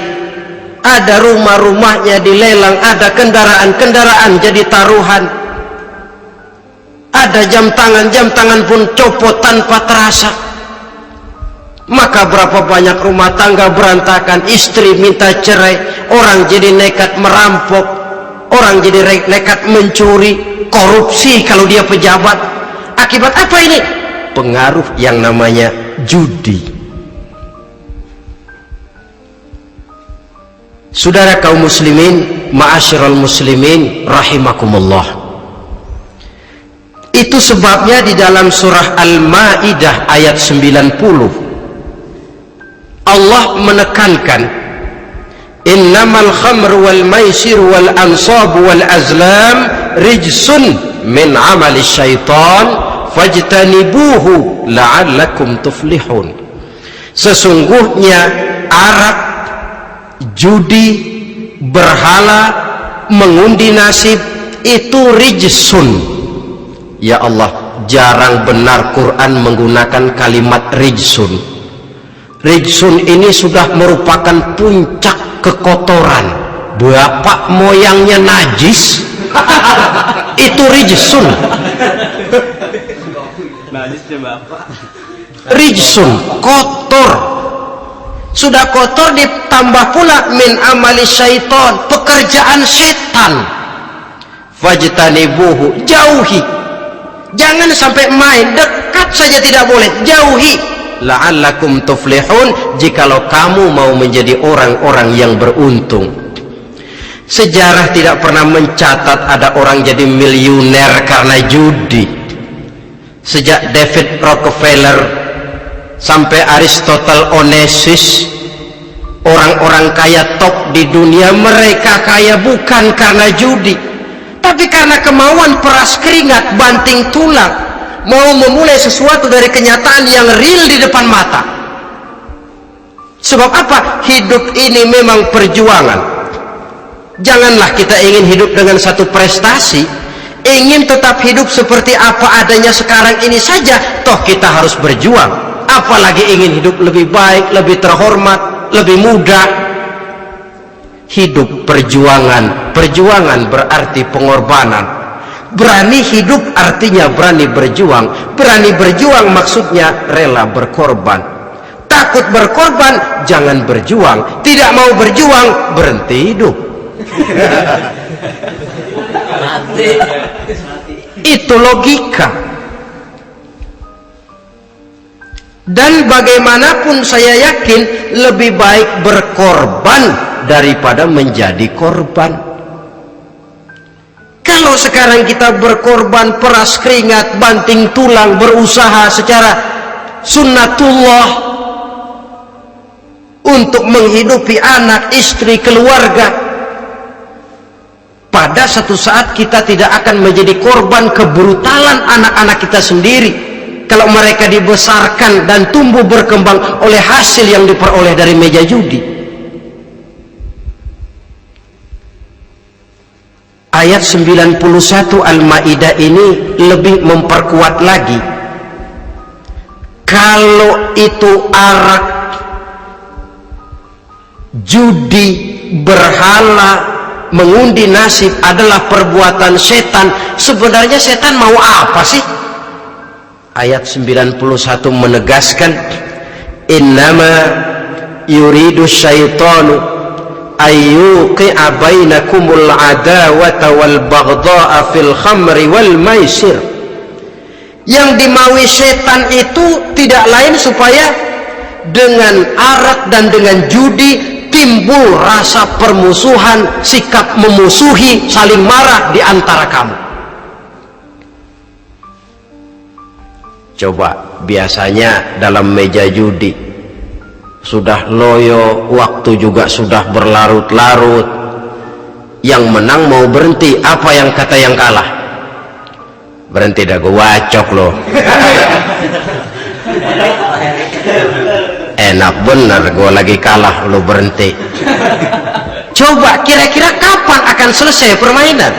Ada rumah-rumahnya dilelang, ada kendaraan-kendaraan jadi taruhan, ada jam tangan pun copot tanpa terasa. Maka berapa banyak rumah tangga berantakan, istri minta cerai, orang jadi nekat merampok, orang jadi nekat mencuri, korupsi kalau dia pejabat. Akibat apa ini? Pengaruh yang namanya judi. Saudara kaum muslimin, ma'asyiral muslimin rahimakumullah. Itu sebabnya di dalam surah Al-Maidah ayat 90 Allah menekankan, innamal khamr wal maisir wal ansab wal azlam rijsun min amali syaitan fajtanibuhu la'allakum tuflihun. Sesungguhnya arak, judi, berhala, mengundi nasib itu rijsun. Ya Allah, jarang benar Quran menggunakan kalimat rijsun. Rijsun ini sudah merupakan puncak kekotoran. Bapak moyangnya najis, itu rijsun. Rijsun, kotor. Sudah kotor ditambah pula min amali syaitan, pekerjaan setan. Fajtanibuhu, jauhi. Jangan sampai main, dekat saja tidak boleh, jauhi. La'allakum tuflihun, jikalau kamu mau menjadi orang-orang yang beruntung. Sejarah tidak pernah mencatat ada orang jadi miliuner karena judi. Sejak David Rockefeller sampai Aristotle Onassis, orang-orang kaya top di dunia, mereka kaya bukan karena judi, tapi karena kemauan peras keringat, banting tulang, mau memulai sesuatu dari kenyataan yang real di depan mata. Sebab apa? Hidup ini memang perjuangan. Janganlah kita ingin hidup dengan satu prestasi, ingin tetap hidup seperti apa adanya sekarang ini saja, toh kita harus berjuang. Apalagi ingin hidup lebih baik, lebih terhormat, lebih mudah. Hidup perjuangan, perjuangan berarti pengorbanan. Berani hidup artinya berani berjuang. Berani berjuang maksudnya rela berkorban. Takut berkorban, jangan berjuang. Tidak mau berjuang, berhenti hidup. Itu logika. Dan bagaimanapun saya yakin lebih baik berkorban daripada menjadi korban. Kalau sekarang kita berkorban, peras keringat, banting tulang, berusaha secara sunnatullah untuk menghidupi anak, istri, keluarga, pada satu saat kita tidak akan menjadi korban kebrutalan anak-anak kita sendiri kalau mereka dibesarkan dan tumbuh berkembang oleh hasil yang diperoleh dari meja judi. Ayat 91 Al-Maidah ini lebih memperkuat lagi. Kalau itu arak, judi, berhala, mengundi nasib adalah perbuatan setan, sebenarnya setan mau apa sih? Ayat 91 menegaskan, innama yuridu syaitanu ayyuqi'a bainakumul adawata wal baghdha'a fil khamri wal maisir. Yang dimaui setan itu tidak lain supaya dengan arak dan dengan judi timbul rasa permusuhan, sikap memusuhi, saling marah di antara kamu. Coba, biasanya dalam meja judi sudah loyo, waktu juga sudah berlarut-larut, yang menang mau berhenti, apa yang kata yang kalah? Berhenti dah, gue wacok loh. Enak bener, gue lagi kalah, lo berhenti. Coba kira-kira kapan akan selesai permainan?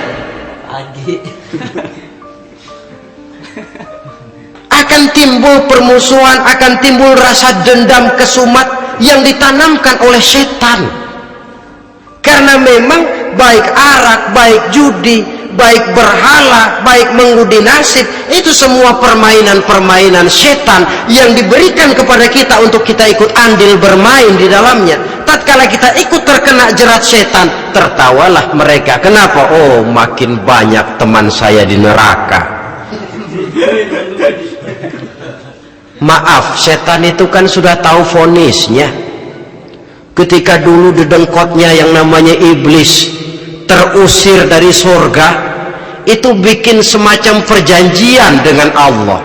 Akan timbul permusuhan, akan timbul rasa dendam kesumat yang ditanamkan oleh setan. Karena memang baik arak, baik judi, baik berhala, baik mengundi nasib, itu semua permainan-permainan setan yang diberikan kepada kita untuk kita ikut andil bermain di dalamnya. Tatkala kita ikut terkena jerat setan, tertawalah mereka. Kenapa? Oh, makin banyak teman saya di neraka. Maaf, setan itu kan sudah tahu vonisnya. Ketika dulu dedengkotnya yang namanya iblis terusir dari surga, itu bikin semacam perjanjian dengan Allah.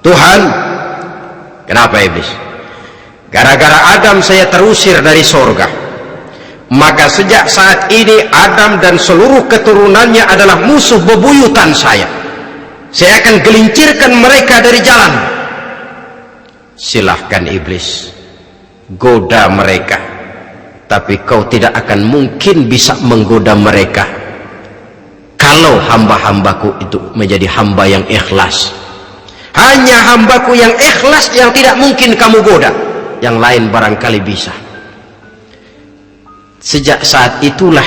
Tuhan, kenapa iblis? Gara-gara Adam saya terusir dari surga. Maka sejak saat ini Adam dan seluruh keturunannya adalah musuh bebuyutan saya. Saya akan gelincirkan mereka dari jalan. Silahkan iblis, goda mereka, tapi kau tidak akan mungkin bisa menggoda mereka kalau hamba-hambaku itu menjadi hamba yang ikhlas. Hanya hambaku yang ikhlas yang tidak mungkin kamu goda, yang lain barangkali bisa. Sejak saat itulah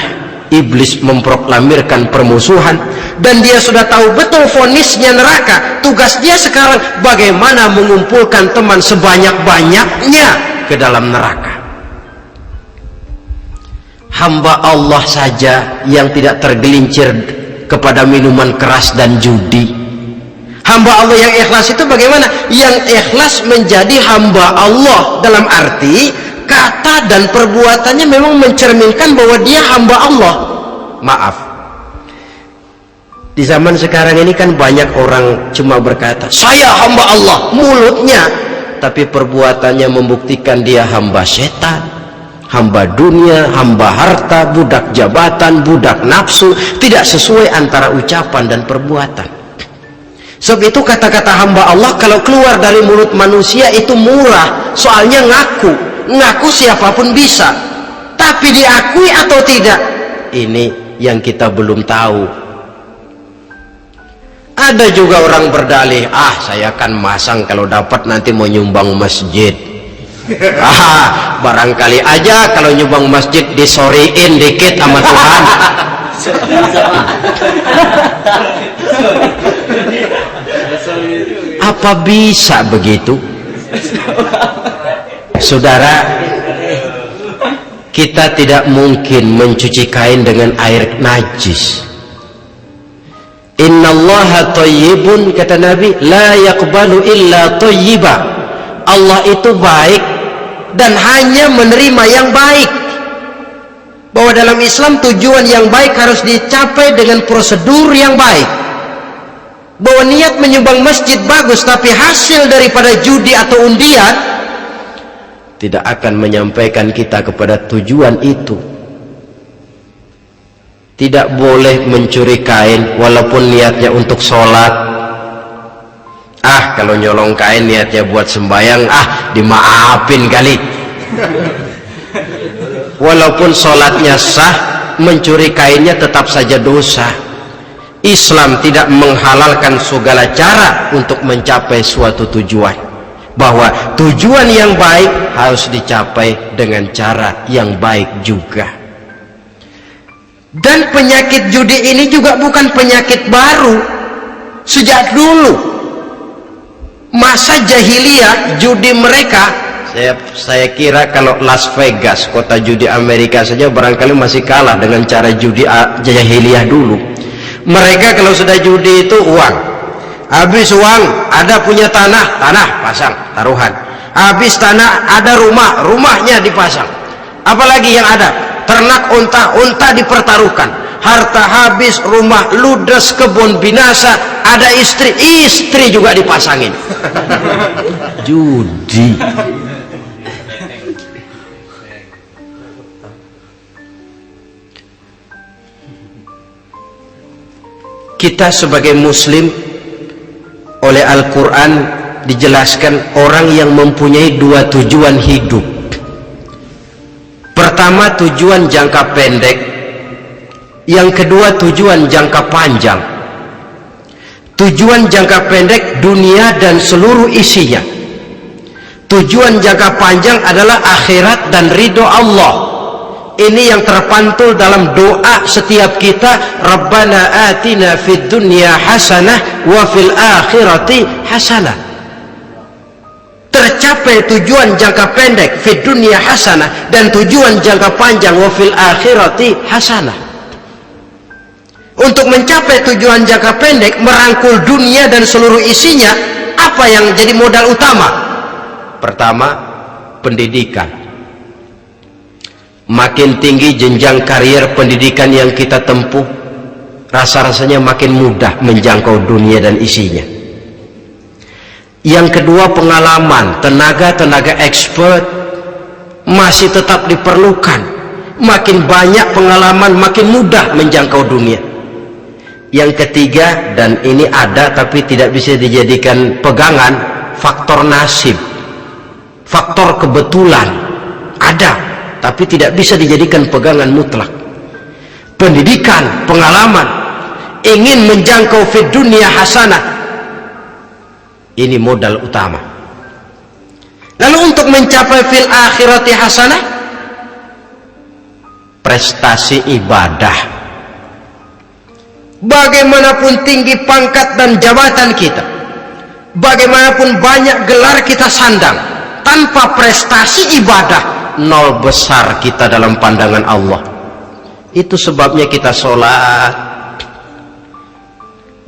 iblis memproklamirkan permusuhan, dan dia sudah tahu betul vonisnya neraka. Tugas dia sekarang bagaimana mengumpulkan teman sebanyak-banyaknya ke dalam neraka. Hamba Allah saja yang tidak tergelincir kepada minuman keras dan judi. Hamba Allah yang ikhlas itu bagaimana? Yang ikhlas menjadi hamba Allah dalam arti kata dan perbuatannya memang mencerminkan bahwa dia hamba Allah. Maaf, di zaman sekarang ini kan banyak orang cuma berkata saya hamba Allah mulutnya, tapi perbuatannya membuktikan dia hamba setan, hamba dunia, hamba harta, budak jabatan, budak nafsu. Tidak sesuai antara ucapan dan perbuatan. Sebab itu kata-kata hamba Allah kalau keluar dari mulut manusia itu murah, soalnya ngaku siapapun bisa. Tapi diakui atau tidak, ini yang kita belum tahu. Ada juga orang berdalih, saya akan masang kalau dapat nanti mau nyumbang masjid. Barangkali aja kalau nyumbang masjid disoriin dikit sama Tuhan. Apa bisa begitu? Saudara, kita tidak mungkin mencuci kain dengan air najis. Innallaha thayyibun, kata Nabi, la yaqbalu illa thayyiba. Allah itu baik dan hanya menerima yang baik. Bahwa dalam Islam tujuan yang baik harus dicapai dengan prosedur yang baik. Bahwa niat menyumbang masjid bagus, tapi hasil daripada judi atau undian tidak akan menyampaikan kita kepada tujuan itu. Tidak boleh mencuri kain walaupun niatnya untuk sholat. Kalau nyolong kain niatnya buat sembahyang, dimaafin kali. Walaupun sholatnya sah, mencuri kainnya tetap saja dosa. Islam tidak menghalalkan segala cara untuk mencapai suatu tujuan, bahwa tujuan yang baik harus dicapai dengan cara yang baik juga. Dan penyakit judi ini juga bukan penyakit baru. Sejak dulu masa jahiliyah, judi mereka, saya kira kalau Las Vegas, kota judi Amerika saja barangkali masih kalah dengan cara judi jahiliyah dulu. Mereka kalau sudah judi itu uang, habis uang ada punya tanah pasang taruhan, habis tanah ada rumahnya dipasang, apalagi yang ada ternak, unta dipertaruhkan, harta habis, rumah ludes, kebun binasa, ada istri juga dipasangin. Judi. Kita sebagai muslim, oleh Al-Quran dijelaskan orang yang mempunyai dua tujuan hidup. Pertama, tujuan jangka pendek. Yang kedua, tujuan jangka panjang. Tujuan jangka pendek, dunia dan seluruh isinya. Tujuan jangka panjang adalah akhirat dan ridho Allah. Ini yang terpantul dalam doa setiap kita, Rabbana atina fid dunya hasanah wa fil akhirati hasanah. Tercapai tujuan jangka pendek fid dunya hasanah, dan tujuan jangka panjang wa fil akhirati hasanah. Untuk mencapai tujuan jangka pendek, merangkul dunia dan seluruh isinya, apa yang jadi modal utama? Pertama, pendidikan. Makin tinggi jenjang karier pendidikan yang kita tempuh, rasa-rasanya makin mudah menjangkau dunia dan isinya. Yang kedua, pengalaman. Tenaga expert masih tetap diperlukan. Makin banyak pengalaman, makin mudah menjangkau dunia. Yang ketiga, dan ini ada tapi tidak bisa dijadikan pegangan, faktor nasib, faktor kebetulan. Ada tapi tidak bisa dijadikan pegangan mutlak. Pendidikan, pengalaman, ingin menjangkau fid dunya hasanah, ini modal utama. Lalu untuk mencapai fil akhirati hasanah, prestasi ibadah. Bagaimanapun tinggi pangkat dan jabatan kita, bagaimanapun banyak gelar kita sandang, tanpa prestasi ibadah, nol besar kita dalam pandangan Allah. Itu sebabnya kita sholat.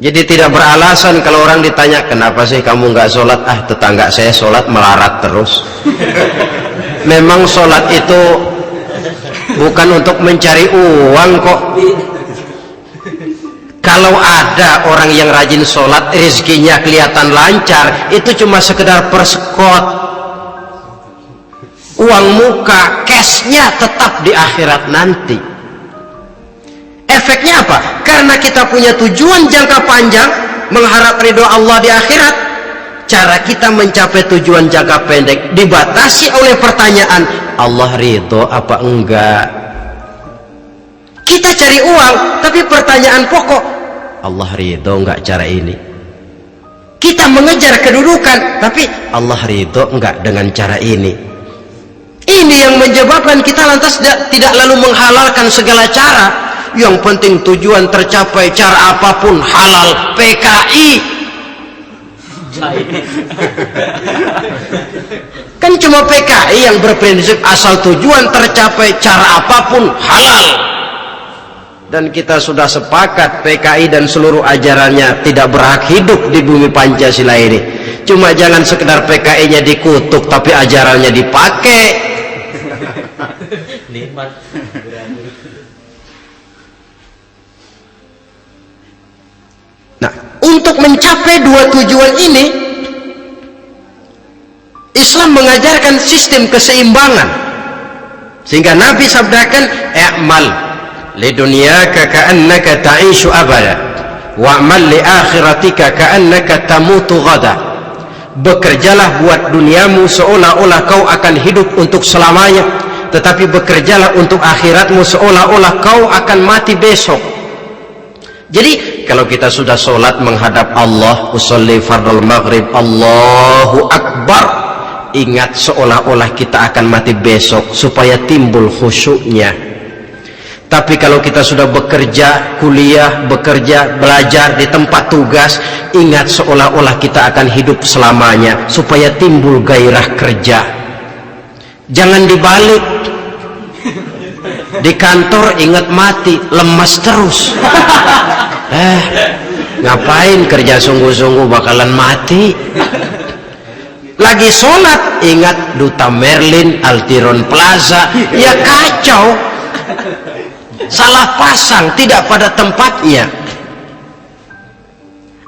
Jadi tidak beralasan kalau orang ditanya, kenapa sih kamu nggak sholat? Tetangga saya sholat melarat terus. Memang sholat itu bukan untuk mencari uang kok. Kalau ada orang yang rajin sholat, rezekinya kelihatan lancar, itu cuma sekedar persekot. Uang muka, cashnya tetap di akhirat nanti. Efeknya apa? Karena kita punya tujuan jangka panjang, mengharap ridho Allah di akhirat, cara kita mencapai tujuan jangka pendek dibatasi oleh pertanyaan, Allah ridho apa enggak? Kita cari uang, tapi pertanyaan pokok, Allah ridho enggak cara ini? Kita mengejar kedudukan, tapi Allah ridho enggak dengan cara ini? Ini yang menyebabkan kita lantas tidak lalu menghalalkan segala cara. Yang penting tujuan tercapai, cara apapun halal. PKI kan cuma PKI yang berprinsip asal tujuan tercapai, cara apapun halal. Dan kita sudah sepakat PKI dan seluruh ajarannya tidak berhak hidup di bumi Pancasila ini. Cuma jangan sekedar PKI-nya dikutuk tapi ajarannya dipakai. Nikmat. Nah, untuk mencapai dua tujuan ini, Islam mengajarkan sistem keseimbangan. Sehingga Nabi sabdakan, "I'mal lidunyaka ka'annaka ta'ishu abada wa'mal li akhiratika ka'annaka tamutu ghada. Bekerjalah buat duniamu seolah-olah kau akan hidup untuk selamanya, tetapi bekerjalah untuk akhiratmu seolah-olah kau akan mati besok. Jadi kalau kita sudah sholat menghadap Allah, usolli fardul maghrib, Allahu Akbar, ingat seolah-olah kita akan mati besok supaya timbul khusyuknya. Tapi kalau kita sudah bekerja, kuliah, bekerja, belajar di tempat tugas, ingat seolah-olah kita akan hidup selamanya supaya timbul gairah kerja. Jangan dibalik. Di kantor ingat mati, lemas terus. Ngapain kerja sungguh-sungguh bakalan mati. Lagi sholat ingat Duta Merlin, Altiron Plaza, ya kacau. Salah pasang, tidak pada tempatnya.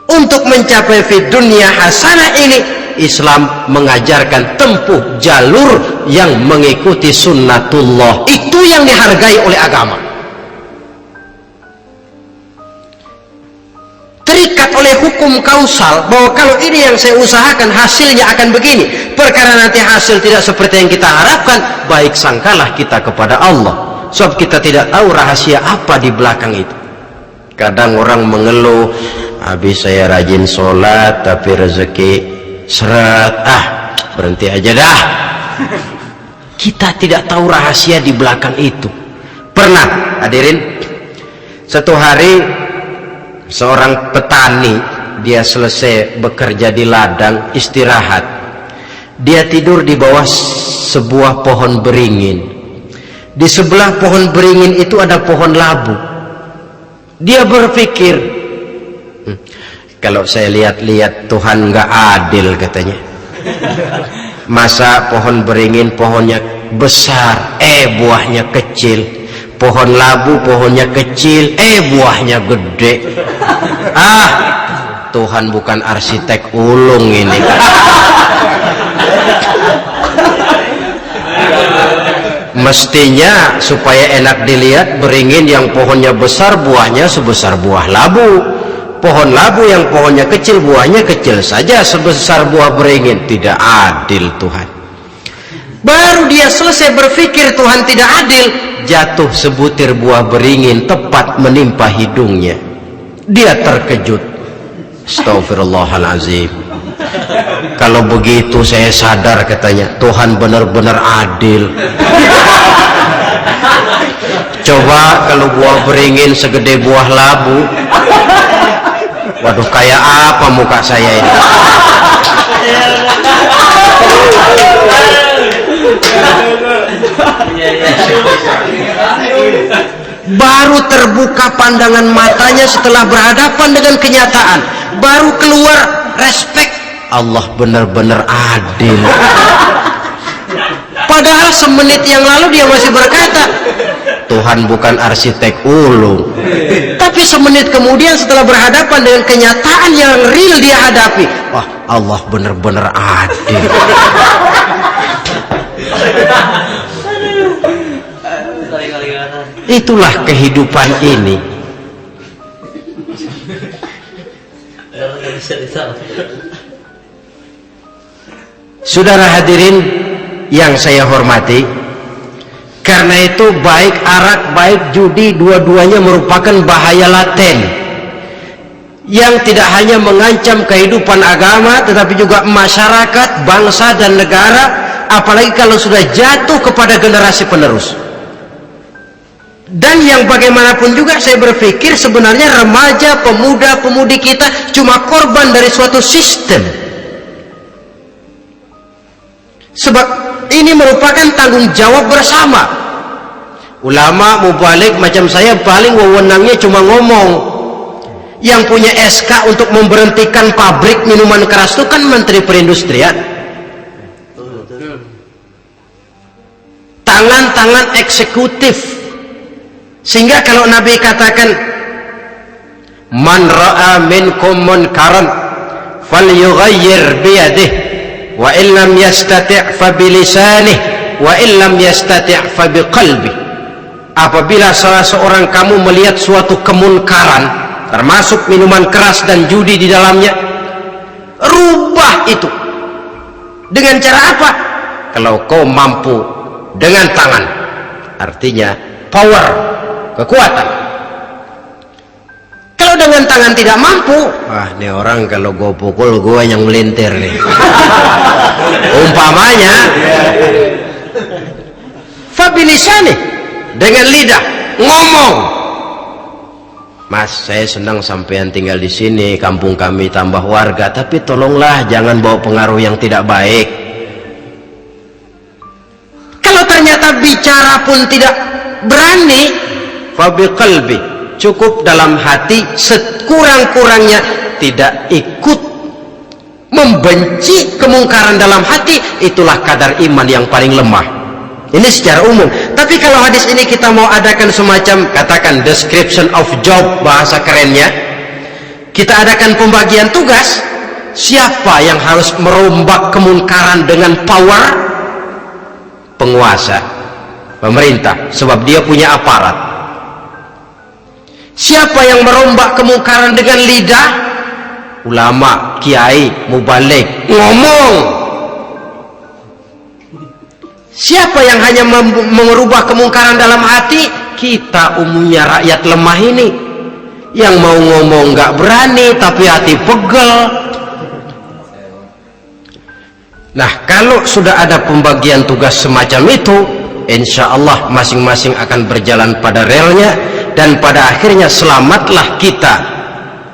Untuk mencapai fid dunya hasanah ini, Islam mengajarkan tempuh jalur yang mengikuti sunnatullah. Itu yang dihargai oleh agama. Terikat oleh hukum kausal bahwa kalau ini yang saya usahakan hasilnya akan begini. Perkara nanti hasil tidak seperti yang kita harapkan, baik sangkalah kita kepada Allah. Sebab kita tidak tahu rahasia apa di belakang itu. Kadang orang mengeluh, habis saya rajin sholat tapi rezeki seret, berhenti aja dah. Kita tidak tahu rahasia di belakang itu. Pernah hadirin, satu hari seorang petani, dia selesai bekerja di ladang, istirahat, dia tidur di bawah sebuah pohon beringin. Di sebelah pohon beringin itu ada pohon labu. Dia berpikir, kalau saya lihat-lihat Tuhan nggak adil katanya. Masa pohon beringin pohonnya besar, buahnya kecil. Pohon labu pohonnya kecil, buahnya gede. Tuhan bukan arsitek ulung ini. Mestinya supaya enak dilihat, beringin yang pohonnya besar buahnya sebesar buah labu. Pohon labu yang pohonnya kecil buahnya kecil saja sebesar buah beringin. Tidak adil Tuhan. Baru dia selesai berpikir Tuhan tidak adil, jatuh sebutir buah beringin tepat menimpa hidungnya. Dia terkejut. Astagfirullahalazim. Kalau begitu saya sadar katanya, Tuhan benar-benar adil. Coba kalau buah beringin segede buah labu, waduh kayak apa muka saya ini. Baru terbuka pandangan matanya setelah berhadapan dengan kenyataan, baru keluar respek. Allah benar-benar adil. Padahal semenit yang lalu dia masih berkata, Tuhan bukan arsitek ulung. Tapi semenit kemudian setelah berhadapan dengan kenyataan yang real dia hadapi, wah Allah benar-benar adil. Itulah kehidupan ini. Saudara hadirin yang saya hormati, karena itu baik arak baik judi dua-duanya merupakan bahaya laten yang tidak hanya mengancam kehidupan agama tetapi juga masyarakat, bangsa dan negara, apalagi kalau sudah jatuh kepada generasi penerus. Dan yang bagaimanapun juga saya berpikir sebenarnya remaja, pemuda, pemudi kita cuma korban dari suatu sistem. Sebab ini merupakan tanggung jawab bersama. Ulama mubalik macam saya paling wewenangnya cuma ngomong. Yang punya SK untuk memberhentikan pabrik minuman keras itu kan Menteri Perindustrian. Tangan-tangan eksekutif. Sehingga kalau Nabi katakan, man ra'a minkum munkaran falyughayyir biyadihi wa illam yastati' fa bilisanihi wa illam yastati' fa biqalbihi. apabila salah seorang kamu melihat suatu kemunkaran, termasuk minuman keras dan judi di dalamnya, rubah itu. Dengan cara apa? Kalau kau mampu dengan tangan, artinya power, kekuatan. Kalau dengan tangan tidak mampu, wah ini orang kalau gue pukul gue yang melintir nih. Umpamanya fabilisani, dengan lidah ngomong, Mas saya senang sampean tinggal di sini, kampung kami tambah warga, tapi tolonglah jangan bawa pengaruh yang tidak baik. Kalau ternyata bicara pun tidak berani, fabiqalbi, cukup dalam hati, sekurang-kurangnya tidak ikut membenci kemungkaran dalam hati, itulah kadar iman yang paling lemah. Ini secara umum. Tapi kalau hadis ini kita mau adakan semacam, katakan description of job, bahasa kerennya, kita adakan pembagian tugas. Siapa yang harus merombak kemungkaran dengan power? Penguasa, pemerintah, sebab dia punya aparat. Siapa yang merombak kemungkaran dengan lidah? Ulama, kiai, mubalik, ngomong. Siapa yang hanya merubah kemungkaran dalam hati? Kita umumnya rakyat lemah ini, yang mau ngomong nggak berani tapi hati pegel. Nah, kalau sudah ada pembagian tugas semacam itu, insya Allah masing-masing akan berjalan pada relnya, dan pada akhirnya selamatlah kita,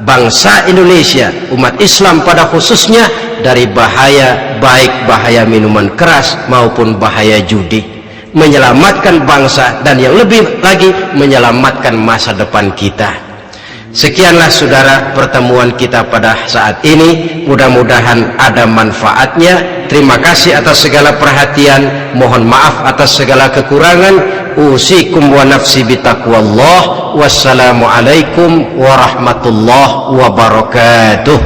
bangsa Indonesia, umat Islam pada khususnya, dari bahaya, baik bahaya minuman keras maupun bahaya judi. Menyelamatkan bangsa, dan yang lebih lagi menyelamatkan masa depan kita. Sekianlah saudara pertemuan kita pada saat ini, mudah-mudahan ada manfaatnya. Terima kasih atas segala perhatian, mohon maaf atas segala kekurangan. Usikum wa nafsi bitaqwallah. Wassalamualaikum warahmatullahi wabarakatuh.